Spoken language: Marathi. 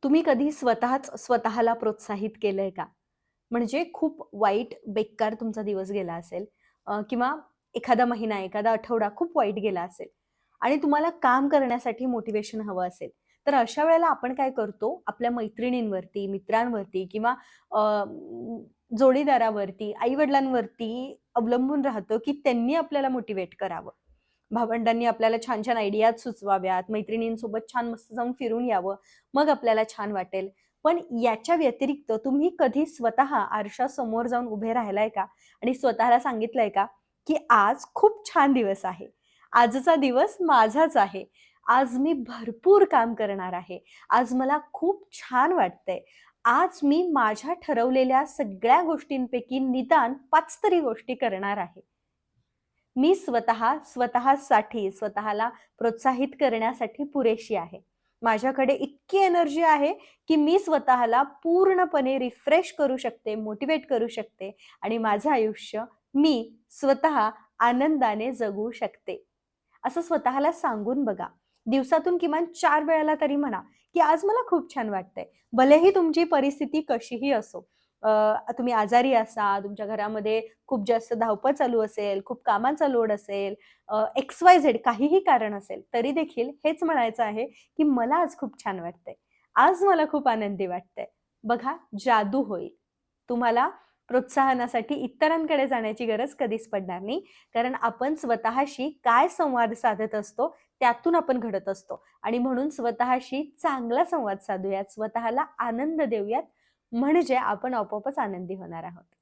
तुम्ही कधी स्वतःला प्रोत्साहित केलंय का? म्हणजे खूप वाईट, बेकार तुमचा दिवस गेला असेल किंवा एखादा महिना, एखादा आठवडा खूप वाईट गेला असेल आणि तुम्हाला काम करण्यासाठी मोटिव्हेशन हवं असेल. तर अशा वेळेला आपण काय करतो, आपल्या मैत्रिणींवरती, मित्रांवरती किंवा जोडीदारावरती, आई-वडिलांवरती अवलंबून राहतो, की त्यांनी आपल्याला मोटिव्हेट करावं. भावंडांनी आपल्याला छान-छान आयडियाज सुचवाव्यात, मैत्रिणींसोबत छान मस्त जाऊन फिरून यावं, मग आपल्याला छान वाटेल. पण याच्या व्यतिरिक्त तुम्ही कधी स्वतः आरशासमोर जाऊन उभे राहिलाय का? आणि स्वतःला सांगितलंय का, की आज खूप छान दिवस आहे. आजचा दिवस माझाच आहे. आज मी भरपूर काम करणार आहे. आज मला खूप छान वाटतंय. आज मी माझ्या ठरवलेल्या सगळ्या गोष्टींपैकी निदान 5 तरी गोष्टी करणार आहे. मी स्वतःसाठी, स्वतःला प्रोत्साहित करण्यासाठी पुरेशी आहे. माझ्याकडे इतकी एनर्जी आहे, की मी स्वतःला पूर्णपणे रिफ्रेश करू शकते, मोटिव्हेट करू शकते आणि माझं आयुष्य मी स्वतः आनंदाने जगू शकते. असं स्वतःला सांगून बघा. दिवसातून किमान 4 वेळेला तरी म्हणा, की आज मला खूप छान वाटतंय. भलेही तुमची परिस्थिती कशीही असो. तुम्ही आजारी असा, तुमच्या घरामध्ये खूप जास्त धावपळ चालू असेल, खूप कामाचा लोड असेल, एक्स-वाय-झेड काहीही कारण असेल, तरी देखील हेच म्हणायचं आहे, की मला आज खूप छान वाटतंय. आज मला खूप आनंदी वाटतंय. बघा जादू होईल. तुम्हाला प्रोत्साहनासाठी इतरांकडे जाण्याची गरज कधीच पडणार नाही. कारण आपण स्वतःशी काय संवाद साधत असतो, त्यातून आपण घडत असतो आणि म्हणून स्वतःशी चांगला संवाद साधूयात, स्वतःला आनंद देऊयात, म्हणजे आपण आपोआपच आनंदी होणार आहोत.